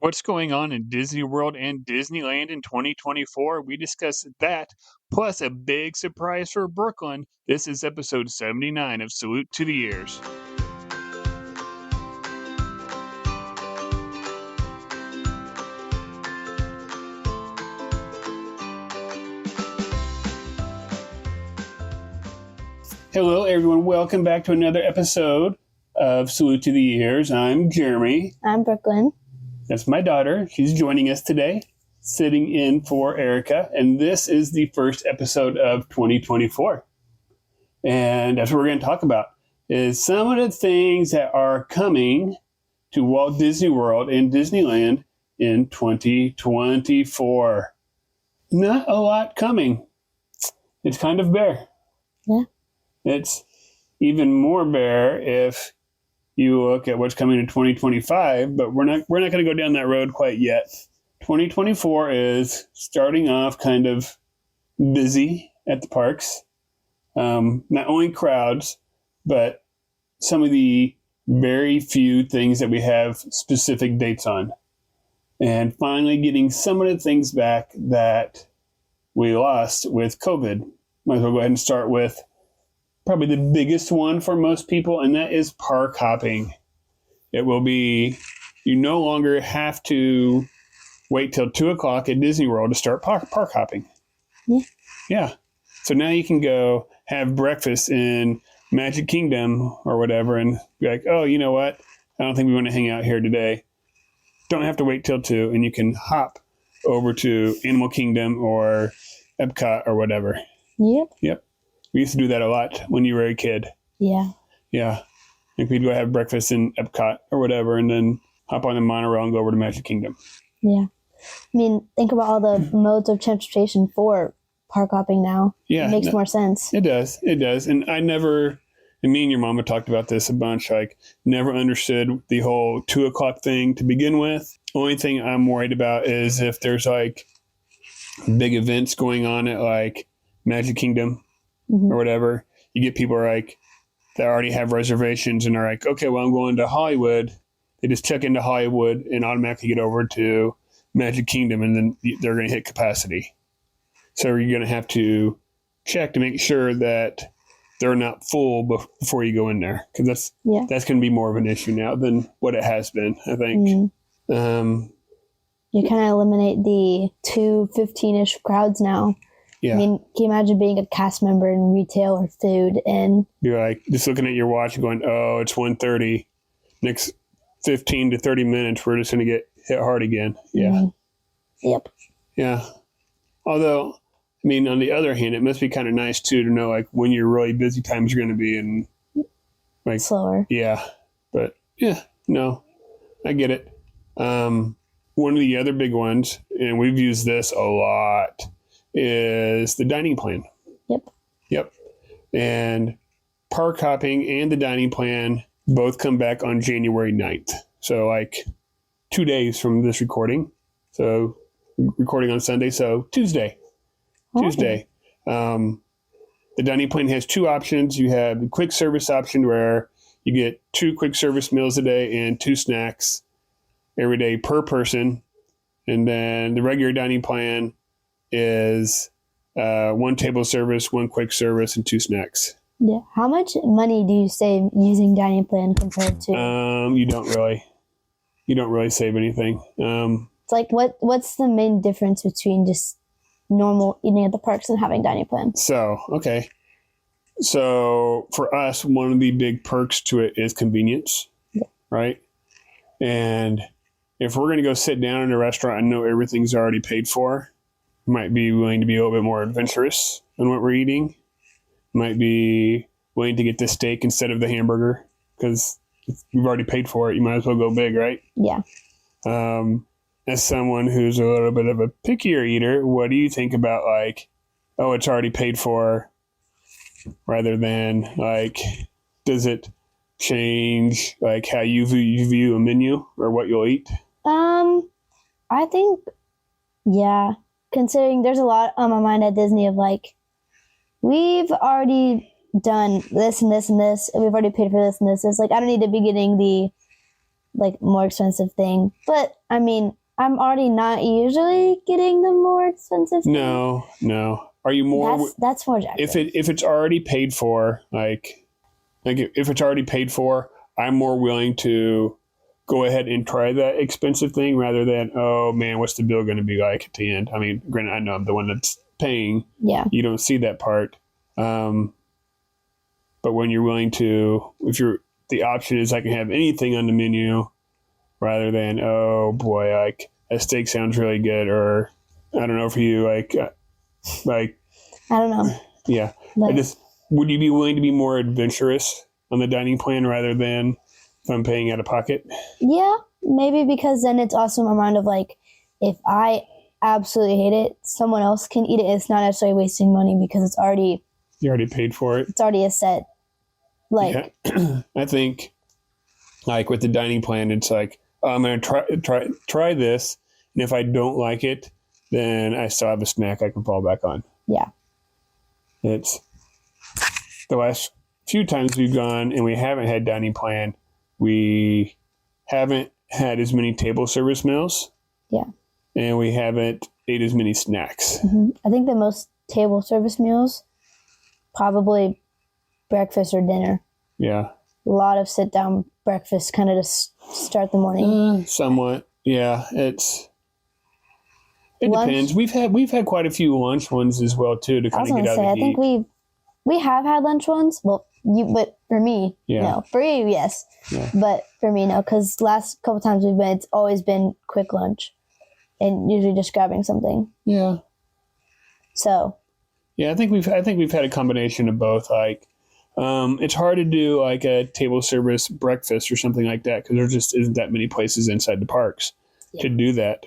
What's going on in Disney World and Disneyland in 2024? We discuss that, plus a big surprise for Brooklyn. This is episode 79 of Salute to the Ears. Hello, everyone. Welcome back to another episode of Salute to the Ears. I'm Jeremy. I'm Brooklyn. That's my daughter. She's joining us today, sitting in for Erica. And this is the first episode of 2024. And that's what we're going to talk about, is some of the things that are coming to Walt Disney World and Disneyland in 2024. Not a lot coming. It's kind of bare. Yeah. It's even more bare if you look at what's coming in 2025, but we're not going to go down that road quite yet. 2024 is starting off kind of busy at the parks. Not only crowds, but some of the very few things that we have specific dates on. And finally getting some of the things back that we lost with COVID. Might as well go ahead and start with probably the biggest one for most people, and that is park hopping. It will be, you no longer have to wait till 2 o'clock at Disney World to start park hopping. Yeah. So now you can go have breakfast in Magic Kingdom or whatever and be like, oh, you know what? I don't think we want to hang out here today. Don't have to wait till 2, and you can hop over to Animal Kingdom or Epcot or whatever. Yep. We used to do that a lot when you were a kid. Yeah. Like we'd go have breakfast in Epcot or whatever and then hop on the monorail and go over to Magic Kingdom. Yeah. I mean, think about all the modes of transportation for park hopping now. Yeah. It makes more sense. It does. And me and your mama talked about this a bunch, like never understood the whole 2 o'clock thing to begin with. Only thing I'm worried about is if there's like big events going on at like Magic Kingdom or whatever, you get people like that already have reservations and are like, okay, well, I'm going to Hollywood. They just check into Hollywood and automatically get over to Magic Kingdom, and then they're going to hit capacity. So you're going to have to check to make sure that they're not full before you go in there, because that's going to be more of an issue now than what it has been, I think. You kind of eliminate the 2:15-ish crowds now. Yeah. I mean, can you imagine being a cast member in retail or food and you're like just looking at your watch and going, oh, it's 1:30. Next 15 to 30 minutes, we're just going to get hit hard again. Yeah. Yep. Yeah. Although, I mean, on the other hand, it must be kind of nice too to know like when your really busy times are going to be and like slower. Yeah. But yeah, no, I get it. One of the other big ones, and we've used this a lot, is the dining plan. Yep. And park hopping and the dining plan both come back on January 9th. So like 2 days from this recording. So recording on Sunday. So Tuesday. The dining plan has 2 options. You have the quick service option where you get 2 quick service meals a day and 2 snacks every day per person. And then the regular dining plan is 1 table service, 1 quick service, and 2 snacks. Yeah. How much money do you save using dining plan compared to? You don't really save anything. It's like what's the main difference between just normal eating at the parks and having dining plan? So for us, one of the big perks to it is convenience, right? And if we're going to go sit down in a restaurant and know everything's already paid for, might be willing to be a little bit more adventurous on what we're eating. Might be willing to get the steak instead of the hamburger because we've already paid for it. You might as well go big, right? Yeah. As someone who's a little bit of a pickier eater, what do you think about like, oh, it's already paid for, rather than like, does it change like how you view a menu or what you'll eat? I think, yeah. Considering there's a lot on my mind at Disney of like, we've already done this and this and this, and we've already paid for this and this. It's like, I don't need to be getting the like more expensive thing. But I mean, I'm already not usually getting the more expensive thing. No. Are you more? That's more attractive. If it's already paid for, like if it's already paid for, I'm more willing to go ahead and try that expensive thing rather than, oh man, what's the bill going to be like at the end? I mean, granted, I know I'm the one that's paying. Yeah. You don't see that part. But when you're willing to, the option is I can have anything on the menu rather than, oh boy, like a steak sounds really good, or I don't know for you, like I don't know. Yeah. But, Would you be willing to be more adventurous on the dining plan rather than if I'm paying out of pocket? yeah, maybe because then it's also in my mind of like, if I absolutely hate it, someone else can eat it. It's not necessarily wasting money because You already paid for it. It's already a set. Like, yeah. I think like with the dining plan, it's like, oh, I'm going to try this. And if I don't like it, then I still have a snack I can fall back on. Yeah. It's the last few times we've gone and we haven't had dining plan, we haven't had as many table service meals. Yeah. And we haven't ate as many snacks. Mm-hmm. I think the most table service meals, probably breakfast or dinner. Yeah. A lot of sit down breakfast kind of to start the morning. Somewhat. Yeah. It Lunch, depends. We've had quite a few lunch ones as well too to kind of get out of the heat. I think we have had lunch ones. Well, but for me, no. For you, yes. Yeah. But for me, no. Because last couple times we've been, it's always been quick lunch, and usually just grabbing something. Yeah. So. Yeah, I think we've had a combination of both. Like, it's hard to do like a table service breakfast or something like that because there just isn't that many places inside the parks to do that.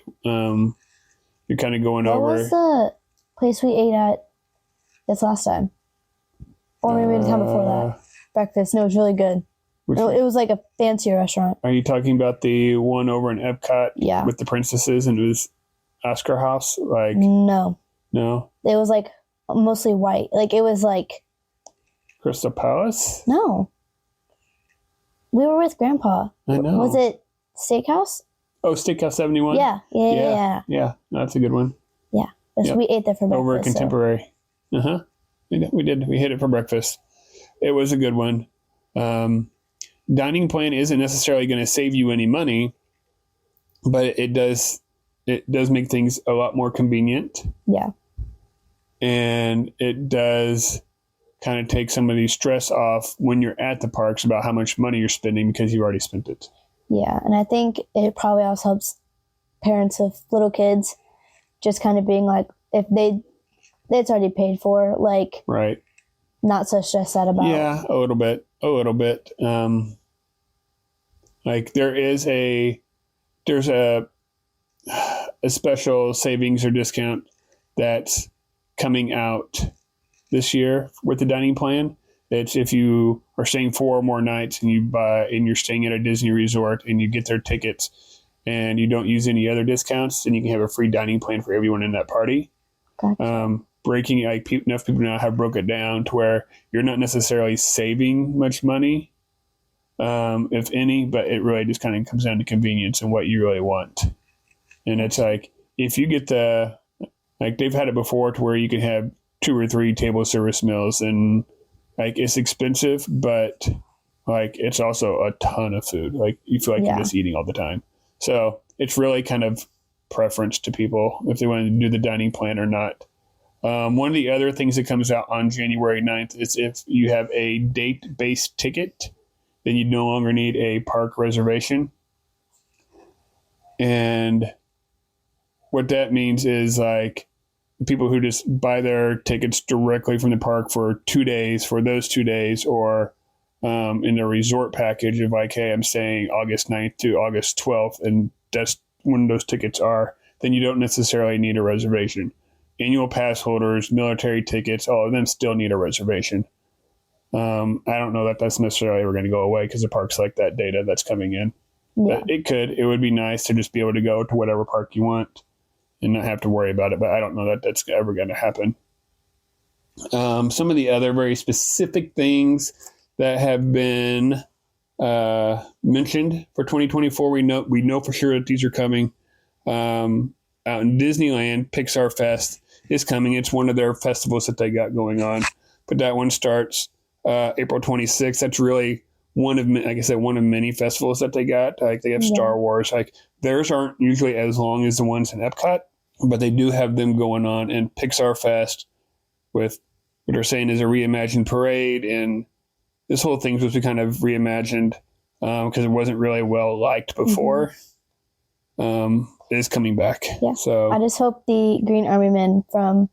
You're kind of going over. What was the place we ate at this last time? Or maybe the time before that. Breakfast. No, it was really good. It was like a fancier restaurant. Are you talking about the one over in Epcot? Yeah. With the princesses and it was Oscar House? Like No. No? It was like mostly white. Like it was like Crystal Palace? No. We were with Grandpa. I know. Was it Steakhouse? Oh, Steakhouse 71? Yeah. Yeah, that's a good one. Yeah. We ate there for breakfast. Over at Contemporary. So. Uh-huh. We did. We hit it for breakfast. It was a good one. Dining plan isn't necessarily going to save you any money, but it does make things a lot more convenient. Yeah. And it does kind of take some of the stress off when you're at the parks about how much money you're spending because you've already spent it. Yeah, and I think it probably also helps parents of little kids just kind of being like, if it's already paid for, like, right, not so stressed out about. Yeah, a little bit. Like there's a special savings or discount that's coming out this year with the dining plan. It's if you are staying 4 or more nights and you're staying at a Disney resort and you get their tickets and you don't use any other discounts, then you can have a free dining plan for everyone in that party. Gotcha. Enough people now have broke it down to where you're not necessarily saving much money, if any, but it really just kind of comes down to convenience and what you really want. And it's like, if you get they've had it before to where you can have 2 or 3 table service meals and like it's expensive, but like it's also a ton of food. Like you feel like you're just eating all the time. So it's really kind of preference to people if they want to do the dining plan or not. One of the other things that comes out on January 9th is if you have a date-based ticket, then you no longer need a park reservation. And what that means is like people who just buy their tickets directly from the park for 2 days, for those 2 days, or in the resort package of like, hey, I'm staying August 9th to August 12th, and that's when those tickets are, then you don't necessarily need a reservation. Annual pass holders, military tickets, all of them still need a reservation. I don't know that that's necessarily ever going to go away because the park's like that data that's coming in. Yeah. But it would be nice to just be able to go to whatever park you want and not have to worry about it. But I don't know that that's ever going to happen. Some of the other very specific things that have been mentioned for 2024. We know for sure that these are coming. Out in Disneyland, Pixar Fest is coming. It's one of their festivals that they got going on. But that one starts April 26th. That's really one of, like I said, one of many festivals that they got. Like they have Star Wars. Like theirs aren't usually as long as the ones in Epcot, but they do have them going on. And Pixar Fest, with what they're saying is a reimagined parade, and this whole thing was kind of reimagined because it wasn't really well liked before. Is coming back. Yeah. So I just hope the Green Army Men from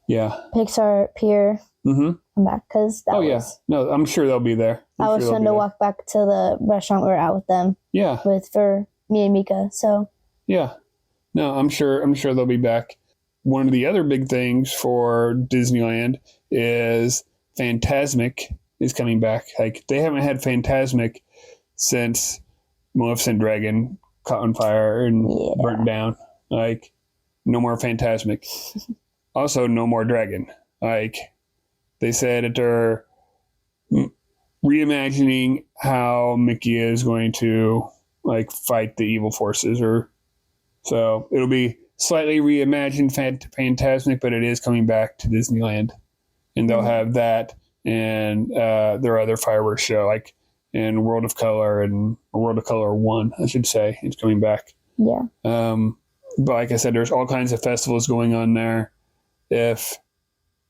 Pixar Pier come back, because no, I'm sure they'll be there. I was trying to walk back to the restaurant we were at with them. Yeah. For me and Mika. So yeah, no, I'm sure they'll be back. One of the other big things for Disneyland is Fantasmic is coming back. Like they haven't had Fantasmic since Maleficent Dragon caught on fire and burnt down. Like no more Fantasmic. Also no more Dragon. Like they said that they're reimagining how Mickey is going to like fight the evil forces, or so it'll be slightly reimagined Fantasmic, but it is coming back to Disneyland, and they'll have that and their other fireworks show, like in World of Color and World of Color 1, I should say, it's coming back. Yeah. But like I said, there's all kinds of festivals going on there. If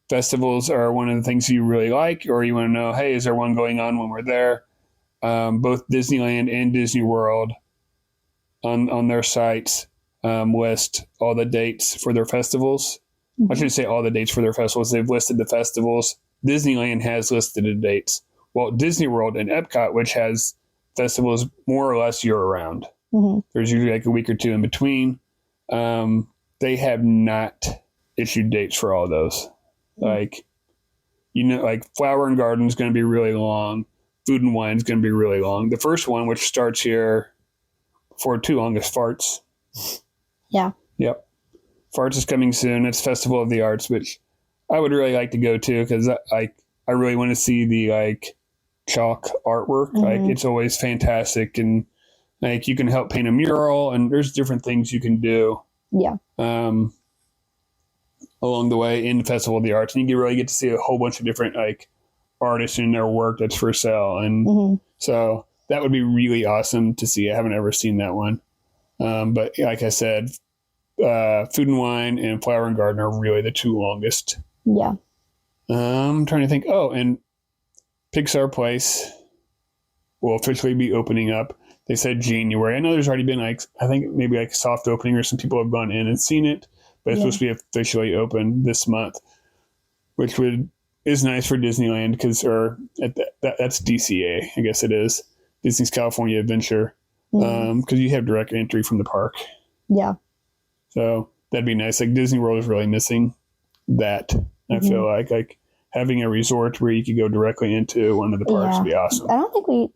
festivals are one of the things you really like, or you want to know, hey, is there one going on when we're there? Both Disneyland and Disney World on their sites list all the dates for their festivals. I shouldn't say all the dates for their festivals. They've listed the festivals. Disneyland has listed the dates. Walt Disney World and Epcot, which has festivals more or less year-round. There's usually like a week or two in between. They have not issued dates for all those. Like, like Flower and Garden is going to be really long. Food and Wine is going to be really long. The first one, which starts here for too long, is Farts. Yeah. Yep. Farts is coming soon. It's Festival of the Arts, which I would really like to go to because I really want to see the like chalk artwork. Like it's always fantastic, and like you can help paint a mural, and there's different things you can do. Yeah. Along the way in the Festival of the Arts, and you can really get to see a whole bunch of different like artists and their work that's for sale, and so that would be really awesome to see. I haven't ever seen that one, but like I said, Food and Wine and Flower and Garden are really the two longest. Yeah. I'm trying to think. Oh, and Pixar Place will officially be opening up. They said January. I know there's already been like, I think maybe like a soft opening, or some people have gone in and seen it, but it's supposed to be officially open this month, which is nice for Disneyland because, that's DCA, I guess it is, Disney's California Adventure, because you have direct entry from the park. Yeah. So that'd be nice. Like Disney World is really missing that. I feel like having a resort where you could go directly into one of the parks would be awesome. I don't think we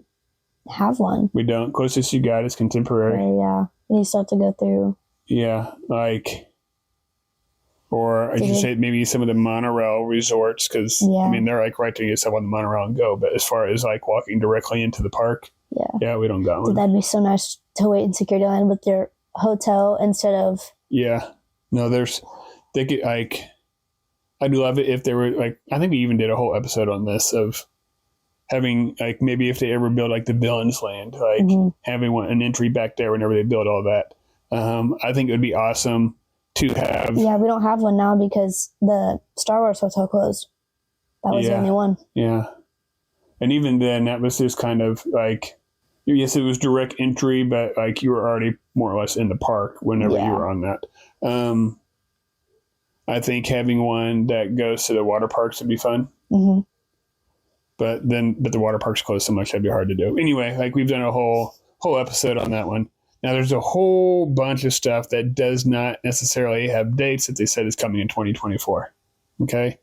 have one. We don't. Closest you got is Contemporary. Yeah. And you still have to go through. Yeah. Like, or I should say maybe some of the monorail resorts, because I mean, they're like right there, you just hop on the monorail and go. But as far as like walking directly into the park, we don't got one. That'd be so nice to wait in security line with your hotel instead of. Yeah. No, they could like, I'd love it if there were like, I think we even did a whole episode on this of having like, maybe if they ever build like the Villains Land, like having an entry back there whenever they build all that. I think it would be awesome to have. Yeah, we don't have one now because the Star Wars hotel closed. That was the only one. Yeah. And even then, that was just kind of like, yes, it was direct entry, but like you were already more or less in the park whenever you were on that. I think having one that goes to the water parks would be fun. But the water parks closed so much that'd be hard to do. Anyway, like we've done a whole episode on that one. Now there's a whole bunch of stuff that does not necessarily have dates that they said is coming in 2024. Okay.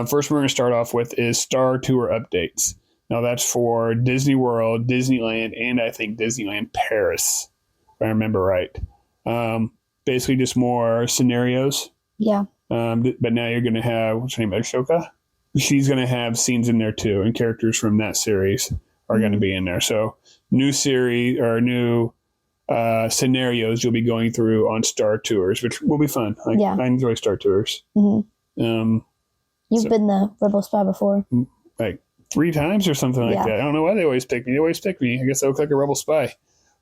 First we're going to start off with is Star Tour updates. Now that's for Disney World, Disneyland, and I think Disneyland Paris, if I remember right. Basically just more scenarios. Yeah. But now you're going to have, what's her name, Ashoka? She's going to have scenes in there too, and characters from that series are going to be in there. So new series or new scenarios you'll be going through on Star Tours, which will be fun. I enjoy Star Tours. Mm-hmm. You've been the Rebel Spy before. Like 3 times or something like that. I don't know why they always pick me. I guess I look like a Rebel Spy.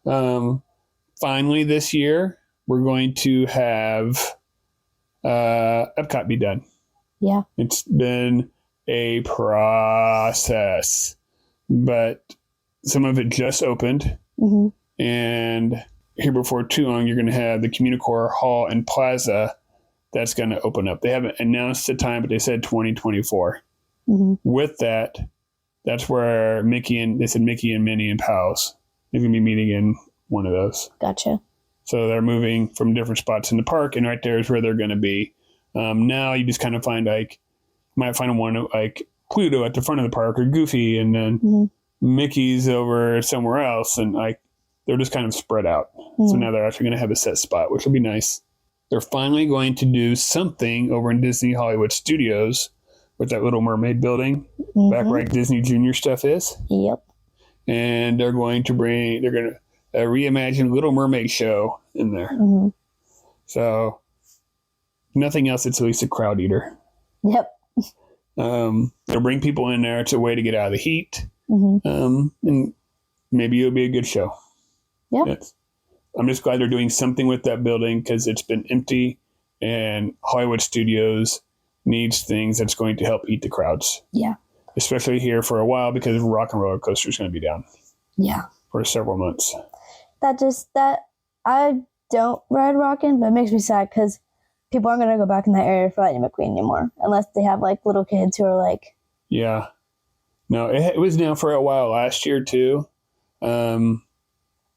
Finally this year, we're going to have Epcot be done. Yeah. It's been a process, but some of it just opened. Mm-hmm. And here before too long, you're going to have the Communicore Hall and Plaza that's going to open up. They haven't announced the time, but they said 2024. Mm-hmm. With that, that's where Mickey and Minnie and Pals, they're going to be meeting in one of those. Gotcha. So they're moving from different spots in the park, and right there is where they're going to be. Now you just kind of find might find one like Pluto at the front of the park or Goofy, and then Mickey's over somewhere else, and they're just kind of spread out. So now they're actually going to have a set spot, which will be nice. They're finally going to do something over in Disney Hollywood Studios with that Little Mermaid building, back where Disney Junior stuff is. Yep. And they're going to reimagine Little Mermaid show in there. Mm-hmm. So nothing else. It's at least a crowd eater. Yep. They'll bring people in there. It's a way to get out of the heat. Mm-hmm. And maybe it'll be a good show. Yep. I'm just glad they're doing something with that building because it's been empty, and Hollywood Studios needs things that's going to help eat the crowds. Yeah. Especially here for a while because Rock and Roller Coaster is going to be down. Yeah. For several months. I don't ride Rockin', but it makes me sad because people aren't going to go back in that area for Lightning McQueen anymore unless they have little kids who are Yeah. No, it was down for a while last year too.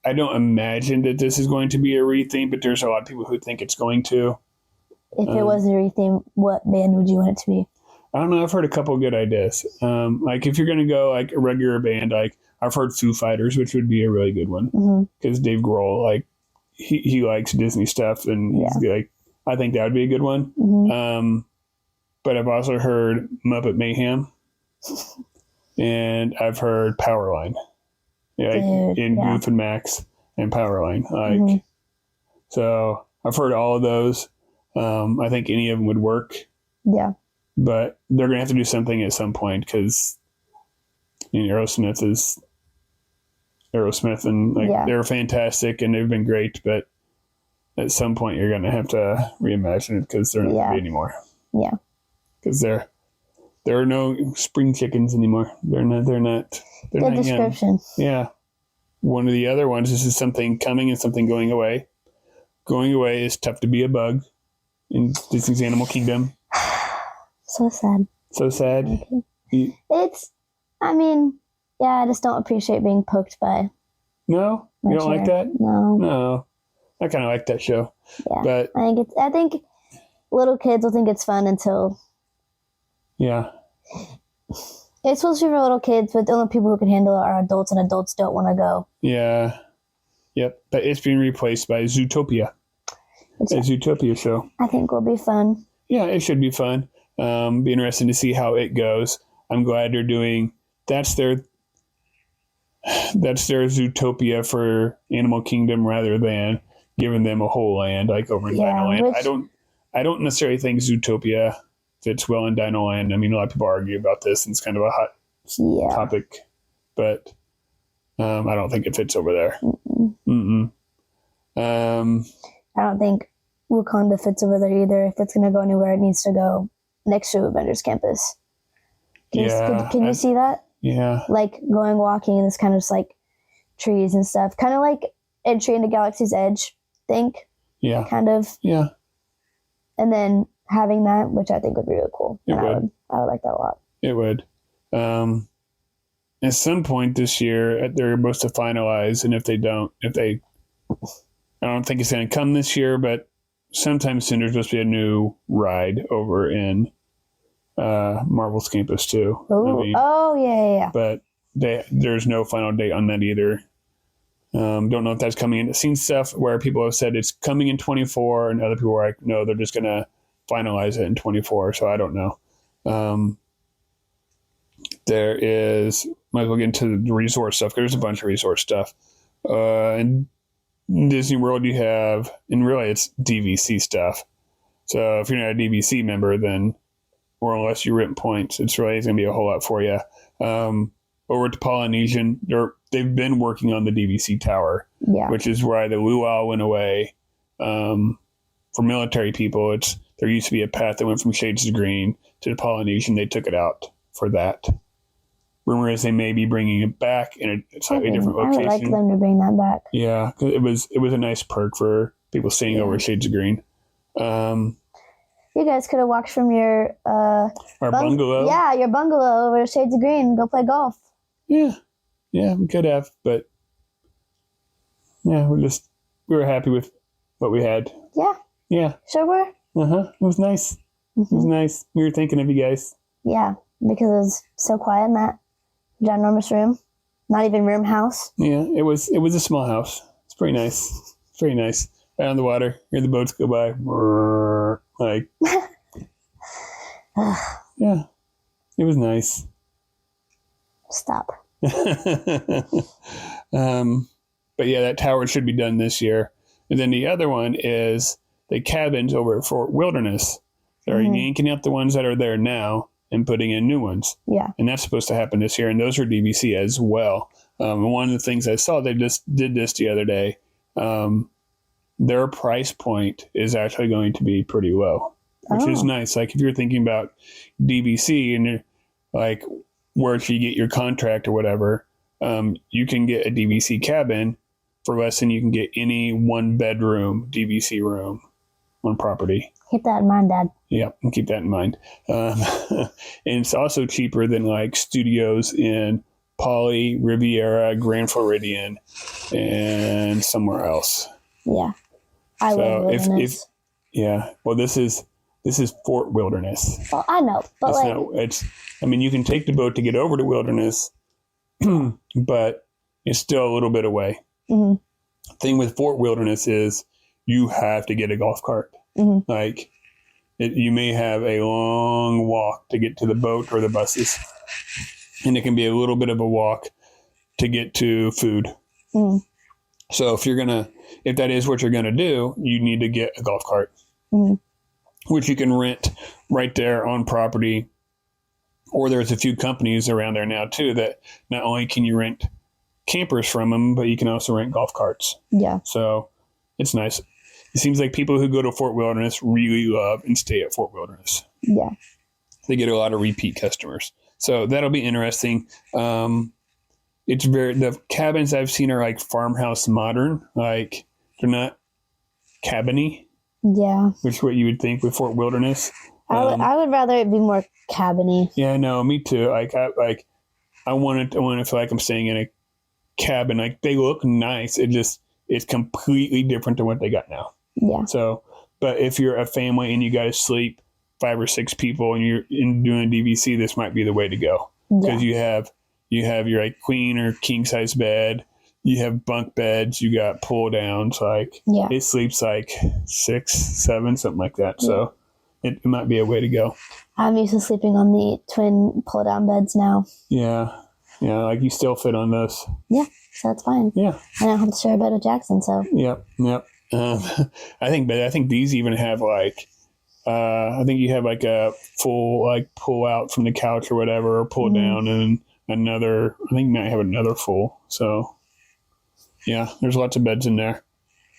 I don't imagine that this is going to be a retheme, but there's a lot of people who think it's going to. If it was a retheme, what band would you want it to be? I don't know. I've heard a couple of good ideas. If you're going to go a regular band, I've heard Foo Fighters, which would be a really good one because Dave Grohl, he likes Disney stuff, and he's I think that would be a good one. Mm-hmm. But I've also heard Muppet Mayhem, and I've heard Powerline. Goof and Max and Powerline. So I've heard all of those. I think any of them would work. Yeah. But they're going to have to do something at some point because Aerosmith is Aerosmith, and they're fantastic and they've been great. But at some point, you're going to have to reimagine it because they're not going to be anymore. Yeah. Because there are no spring chickens anymore. They're not. Good description. Yeah. One of the other ones, this is something coming and something going away. Going away is Tough to Be a Bug in Disney's Animal Kingdom. So sad. So sad. Okay. I just don't appreciate being poked by. No? You don't like that? No. I kind of like that show. Yeah. But I think little kids will think it's fun until. Yeah. It's supposed to be for little kids, but the only people who can handle it are adults, and adults don't want to go. Yeah. Yep. But it's being replaced by Zootopia. A Zootopia show. I think will be fun. Yeah, it should be fun. Be interesting to see how it goes. I'm glad they're doing that's their Zootopia for Animal Kingdom rather than giving them a whole land over in Dinoland. I don't necessarily think Zootopia fits well in Dinoland. A lot of people argue about this, and it's kind of a hot topic, but I don't think it fits over there. Mm-mm. I don't think Wakanda fits over there either. If it's going to go anywhere, it needs to go next to Avengers Campus. Can you see that? Yeah. Walking in this kind of just trees and stuff. Kind of like Entry into Galaxy's Edge, think. Yeah. Kind of. Yeah. And then having that, which I think would be really cool. I would like that a lot. It would. At some point this year, they're supposed to finalize, and if they don't, I don't think it's going to come this year, but sometime soon there's supposed to be a new ride over in Marvel's Campus too. Yeah. But there's no final date on that either. Don't know if that's coming in. I've seen stuff where people have said it's coming in 24, and other people are like, no, they're just going to finalize it in 24. So I don't know. There is might as well get into the resort stuff. There's a bunch of resort stuff. In Disney World, you have, and really it's DVC stuff. So if you're not a DVC member, then or unless you rent points, it's going to be a whole lot for you. Over to Polynesian, they've been working on the DVC tower, which is why the luau went away. For military people, there used to be a path that went from Shades of Green to the Polynesian. They took it out for that. Rumor is they may be bringing it back in a slightly different location. I would like them to bring that back. Yeah, it was a nice perk for people staying over Shades of Green. You guys could have walked from your our bungalow. Yeah, your bungalow over to Shades of Green and go play golf. Yeah, we could have, but yeah, we were happy with what we had. Yeah, sure were. It was nice. It was nice. We were thinking of you guys. Yeah, because it was so quiet in that ginormous room. Not even room house. Yeah, it was a small house. It's pretty nice. It's pretty nice. Right on the water. Hear the boats go by. Like, yeah, it was nice. Stop. But yeah, that tower should be done this year. And then the other one is the cabins over at Fort Wilderness. They're yanking out the ones that are there now and putting in new ones. Yeah. And that's supposed to happen this year. And those are DVC as well. One of the things I saw, they just did this the other day. Their price point is actually going to be pretty low, which is nice. Like if you're thinking about DVC and you're like, where should you get your contract or whatever, you can get a DVC cabin for less than you can get any 1-bedroom DVC room on property. Keep that in mind, Dad. Yeah, and keep that in mind. And it's also cheaper than like studios in Poly, Riviera, Grand Floridian, and somewhere else. Yeah. I love Wilderness. Well, this is Fort Wilderness. Well, I know, but you can take the boat to get over to Wilderness, but it's still a little bit away. Mm-hmm. Thing with Fort Wilderness is you have to get a golf cart. Mm-hmm. Like you may have a long walk to get to the boat or the buses, and it can be a little bit of a walk to get to food. Mm-hmm. So if that is what you're gonna do, you need to get a golf cart, which you can rent right there on property. Or there's a few companies around there now too that not only can you rent campers from them, but you can also rent golf carts. Yeah. So it's nice. It seems like people who go to Fort Wilderness really love and stay at Fort Wilderness. Yeah. They get a lot of repeat customers. So that'll be interesting. The cabins I've seen are like farmhouse modern, like they're not cabiny. Yeah. Which is what you would think with Fort Wilderness. I would rather it be more cabiny. Yeah, no, me too. I want to feel like I'm staying in a cabin. Like they look nice. It's completely different than what they got now. Yeah. So, but if you're a family and you got to sleep 5 or 6 people and you're doing a DVC, this might be the way to go because you have your like queen or king size bed. You have bunk beds. You got pull downs. Like it sleeps like 6, 7, something like that. Yeah. So it might be a way to go. I'm used to sleeping on the twin pull down beds now. Yeah. Yeah. Like you still fit on those. Yeah. So that's fine. Yeah. I don't have to share a bed with Jackson. So. Yep. I think these even have like, I think you have like a full like pull out from the couch or whatever, or pull down, and another. I think you might have another full. So, yeah, there's lots of beds in there.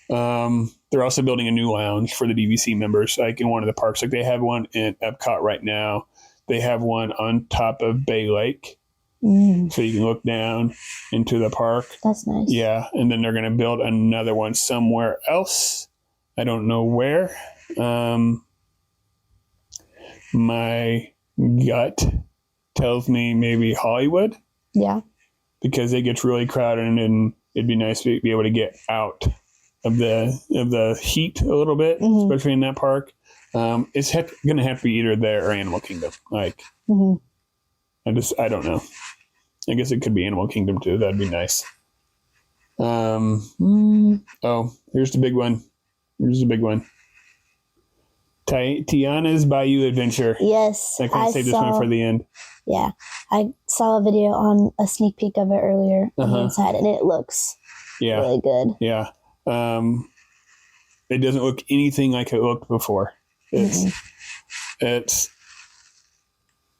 They're also building a new lounge for the DVC members, like in one of the parks. Like they have one in Epcot right now. They have one on top of Bay Lake, so you can look down into the park. That's nice. Yeah, and then they're going to build another one somewhere else. I don't know where. My gut tells me maybe Hollywood. Yeah. Because it gets really crowded and it'd be nice to be able to get out of the heat a little bit, especially in that park. It's going to have to be either there or Animal Kingdom. Like, I don't know. I guess it could be Animal Kingdom too. That'd be nice. Oh, here's the big one. Tiana's Bayou Adventure. Yes. I kind of saved this one for the end. Yeah. I saw a video on a sneak peek of it earlier on the inside, and it looks really good. Yeah. It doesn't look anything like it looked before. It's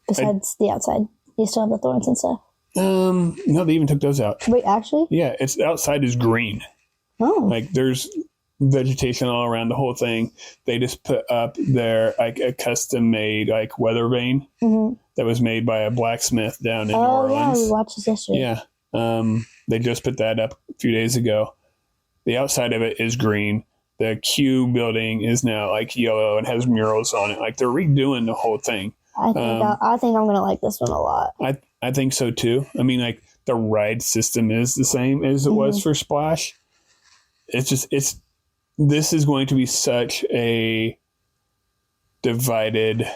besides the outside. You still have the thorns and stuff. No, they even took those out. Wait, actually? Yeah, it's outside is green. Oh. Like there's vegetation all around the whole thing. They just put up their like a custom made like weather vane that was made by a blacksmith down in New Orleans. Yeah, we watched this yesterday. Yeah. They just put that up a few days ago. The outside of it is green. The Q building is now like yellow and has murals on it. Like they're redoing the whole thing. I think I'm gonna like this one a lot. I think so too. I mean, like the ride system is the same as it was for Splash. This is going to be such a divided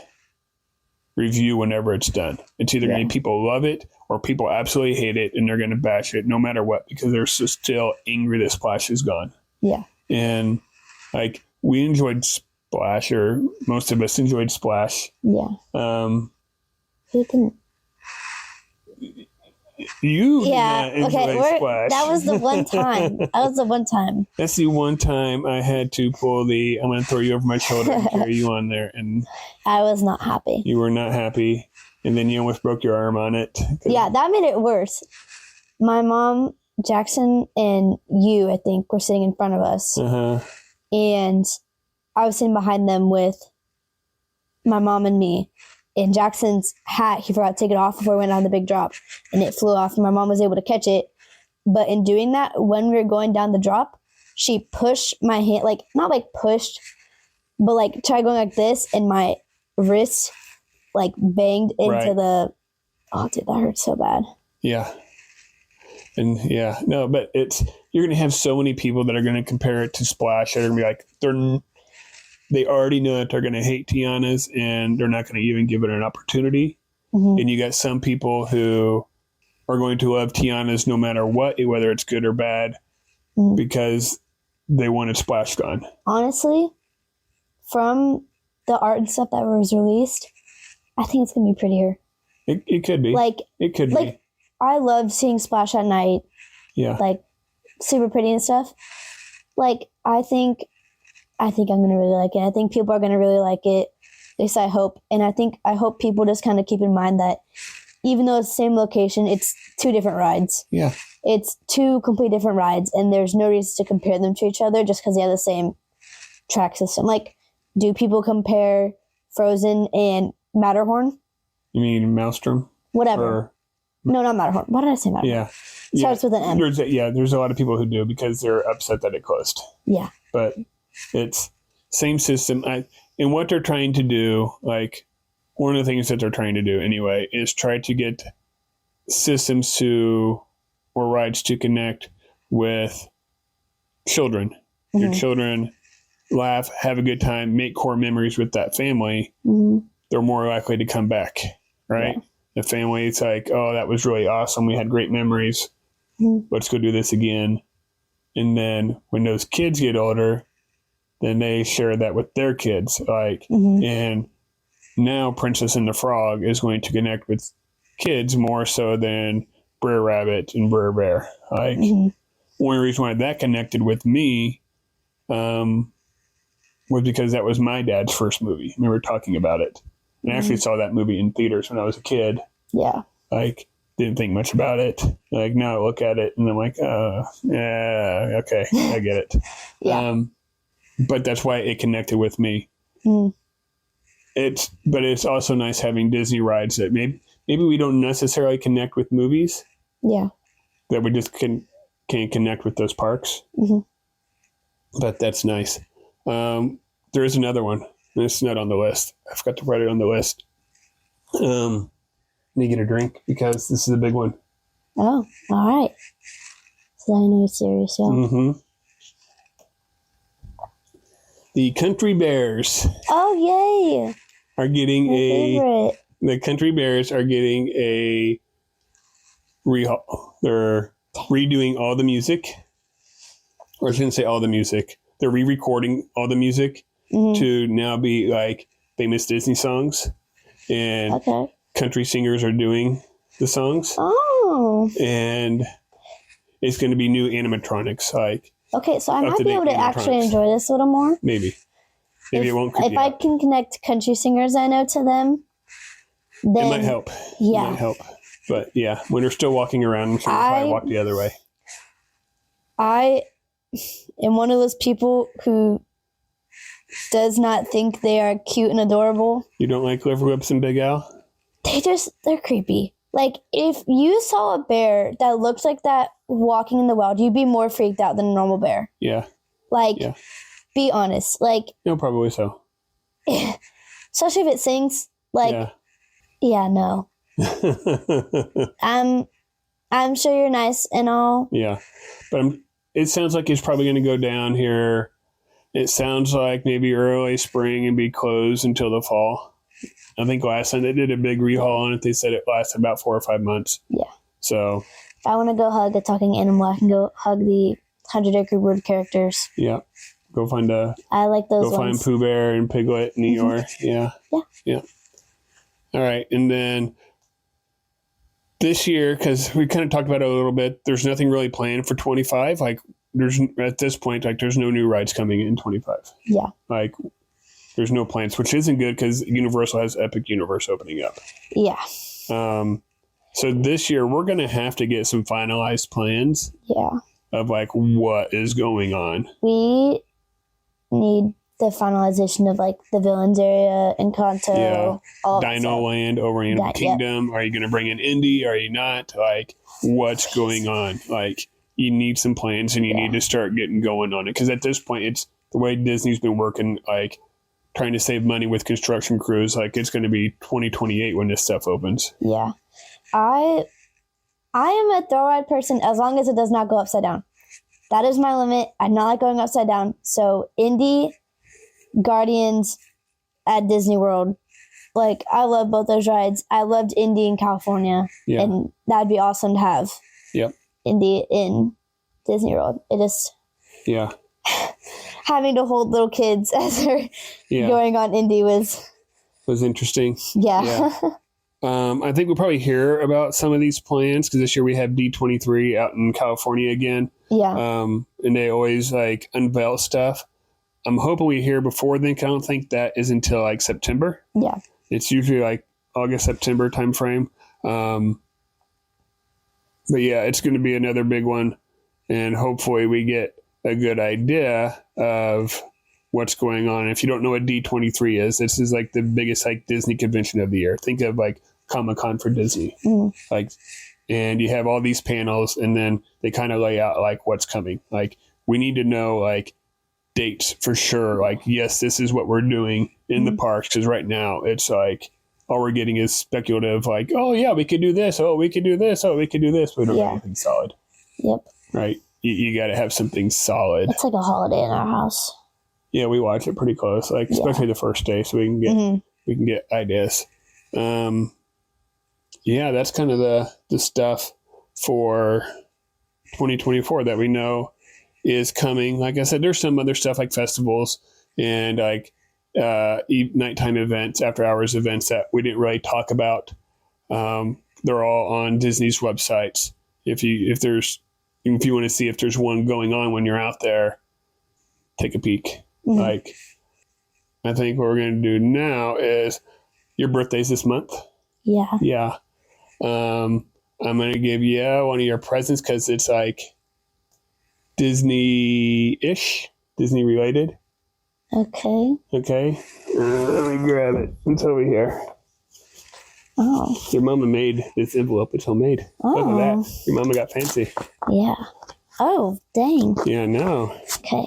review whenever it's done. It's either going to be people love it or people absolutely hate it and they're going to bash it no matter what because they're still angry that Splash is gone. Yeah. And like we enjoyed Splash, or most of us enjoyed Splash. Yeah. You did not enjoy Splash. That was the one time. That's the one time I had to pull I'm going to throw you over my shoulder and carry you on there. And I was not happy. You were not happy. And then you almost broke your arm on it. Yeah, that made it worse. My mom, Jackson, and you, I think, were sitting in front of us. And I was sitting behind them with my mom and me. And Jackson's hat, he forgot to take it off before we went on the big drop. And it flew off, and my mom was able to catch it. But in doing that, when we were going down the drop, she pushed my hand, like, not like pushed, but like tried going like this, and my wrist, like, banged into the... Oh, dude, that hurt so bad. Yeah. And yeah, no, but you're going to have so many people that are going to compare it to Splash. They're going to be like, they already know that they're going to hate Tiana's and they're not going to even give it an opportunity. And you got some people who are going to love Tiana's no matter what, whether it's good or bad, because they wanted Splash gone. Honestly, from the art and stuff that was released, I think it's going to be prettier. It could be. It could be. I loved seeing Splash at night. Yeah. Like, super pretty and stuff. Like, I think I'm going to really like it. I think people are going to really like it. At least I hope. And I hope people just kind of keep in mind that even though it's the same location, it's two different rides. Yeah. It's two complete different rides, and there's no reason to compare them to each other just because they have the same track system. Like, do people compare Frozen and Matterhorn? You mean Maelstrom? Whatever. No, not Matterhorn. Why did I say Matterhorn? Yeah. It starts with an M. There's a lot of people who do because they're upset that it closed. Yeah. But it's same system. And what they're trying to do, like one of the things that they're trying to do anyway, is try to get systems or rides to connect with children. Your children laugh, have a good time, make core memories with that family. They're more likely to come back, right? Yeah. The family, it's like, oh, that was really awesome. We had great memories. Let's go do this again. And then when those kids get older, then they share that with their kids. And now Princess and the Frog is going to connect with kids more so than Brer Rabbit and Brer Bear. One reason why that connected with me was because that was my dad's first movie. We were talking about it. And I actually saw that movie in theaters when I was a kid. Yeah. Didn't think much about it. Now I look at it and I'm like, yeah, okay, I get it. Yeah. But that's why it connected with me. But it's also nice having Disney rides that maybe we don't necessarily connect with movies. Yeah. That we just can connect with those parks. But that's nice. There is another one. It's not on the list. I forgot to write it on the list. I need to get a drink because this is a big one. Oh, all right. So I know it's serious, yeah. The Country Bears. Oh, yay! Are getting favorite. The Country Bears are getting a rehaul. They're redoing all the music. Or I shouldn't say all the music. They're re-recording all the music to now be like famous Disney songs, and country singers are doing the songs. Oh. And it's going to be new animatronics. Like, okay, so I might be able to actually enjoy this a little more. Maybe it won't creep if I can connect country singers I know to them, then it might help. Yeah. It might help. But yeah, when they're still walking around, I'm sure they'll probably walk the other way. I am one of those people who does not think they are cute and adorable. You don't like Liver Whips and Big Al? They're creepy. Like, if you saw a bear that looked like that walking in the wild, you'd be more freaked out than a normal bear. Yeah. Like, be honest. Like, no, probably so. Especially if it sings. Like, yeah no. I'm sure you're nice and all. Yeah. But it sounds like it's probably going to go down here. It sounds like maybe early spring and be closed until the fall. I think last time they did a big rehaul on it. They said it lasted about 4 or 5 months. Yeah. So if I want to go hug a talking animal, I can go hug the 100 Acre Wood characters. Yeah. Go find I like those Go ones. find Pooh Bear and Piglet and Eeyore. Yeah. Yeah. All right. And then this year, because we kind of talked about it a little bit, there's nothing really planned for 25. Like, there's at this point, like, there's no new rides coming in 25. Yeah. Like, there's no plans, which isn't good because Universal has Epic Universe opening up. Yeah. So this year we're going to have to get some finalized plans. Yeah. Of like what is going on. We need the finalization of like the Villains area, Encanto, all Dino Land over in Kingdom. Are you going to bring in Indy? Are you not? Like, what's going on? Like, you need some plans and you need to start getting going on it. Because at this point, it's the way Disney's been working, like trying to save money with construction crews. Like, it's going to be 2028 when this stuff opens. Yeah. I am a thrill ride person as long as it does not go upside down. That is my limit. I not like going upside down. So Indy, Guardians at Disney World. Like, I love both those rides. I loved Indy in California. Yeah. And that'd be awesome to have Indy in Disney World. It just... Yeah. Having to hold little kids as they're going on Indy was interesting. Yeah. I think we'll probably hear about some of these plans because this year we have D23 out in California again. Yeah. And they always like unveil stuff. I'm hoping we hear before then. 'Cause I don't think that is until like September. Yeah. It's usually like August, September timeframe. But yeah, it's going to be another big one. And hopefully we get a good idea of what's going on. If you don't know what D23 is, this is like the biggest like Disney convention of the year. Think of like Comic-Con for Disney. Like, and you have all these panels and then they kind of lay out like what's coming. Like, we need to know like dates for sure. Like, yes, this is what we're doing in the parks. Cause right now it's like, all we're getting is speculative. Like, oh yeah, we could do this. Oh, we could do this. Oh, we could do this. We don't have anything solid. Yep. Right. You got to have something solid. It's like a holiday in our house. Yeah, we watch it pretty close, like especially the first day, so we can get ideas. Yeah, that's kind of the stuff for 2024 that we know is coming. Like I said, there's some other stuff like festivals and like nighttime events, after hours events that we didn't really talk about. They're all on Disney's websites. If you want to see if there's one going on when you're out there, take a peek. Like, I think what we're going to do now is your birthday's this month. Yeah. Yeah. I'm going to give you one of your presents because it's like Disney-ish, Disney related. Okay. Okay. Let me grab it. It's over here. Oh. Your mama made this envelope. It's homemade. Oh. Look at that. Your mama got fancy. Yeah. Oh, dang. Yeah, I know. Okay.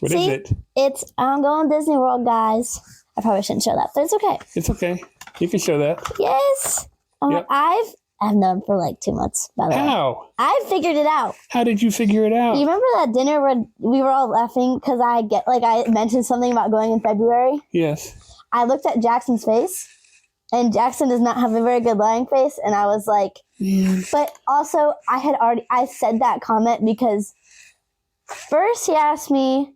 What is it? It's I'm going Disney World, guys. I probably shouldn't show that, but it's okay. It's okay. You can show that. Yes. Yep. I've known for like 2 months, by the way. How? I figured it out. How did you figure it out? You remember that dinner where we were all laughing because I mentioned something about going in February? Yes. I looked at Jackson's face, and Jackson does not have a very good lying face, and I was like, but also I said that comment because First, he asked me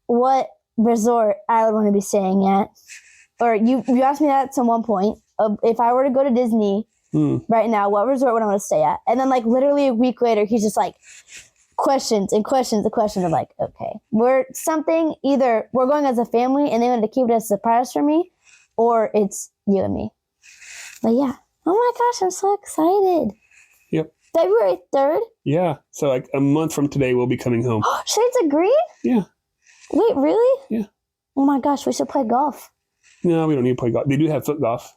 what resort I would want to be staying at. Or you asked me that at one point. If I were to go to Disney right now, what resort would I want to stay at? And then, like, literally a week later, he's just like, questions and questions and questions. I'm like, okay. Either we're going as a family and they want to keep it as a surprise for me, or it's you and me. But yeah. Oh my gosh, I'm so excited. Yep. February 3rd? Yeah. So like a month from today, we'll be coming home. Shades of Green? Yeah. Wait, really? Yeah. Oh my gosh, we should play golf. No, we don't need to play golf. They do have foot golf.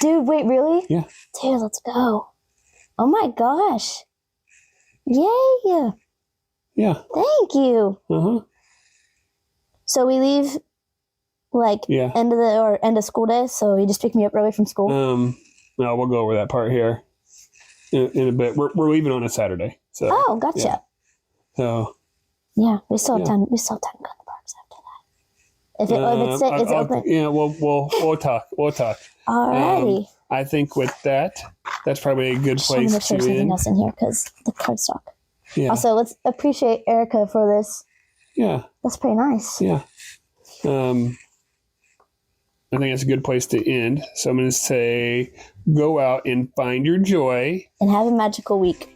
Dude, wait, really? Yeah. Dude, let's go. Oh my gosh. Yay. Yeah. Thank you. Uh-huh. So we leave end of school day, so you just pick me up early from school? No, we'll go over that part here in a bit. We're leaving on a Saturday. So oh, gotcha. Yeah. So yeah, we still have time. We still have time to go to the parks after that. If it's open. Yeah, we'll talk. We'll talk. Alrighty. I think with that, that's probably a good place I'm make sure to there's something end. else in here because the cardstock. Yeah. Also, let's appreciate Erica for this. Yeah. That's pretty nice. Yeah. I think it's a good place to end. So I'm going to say, go out and find your joy. And have a magical week.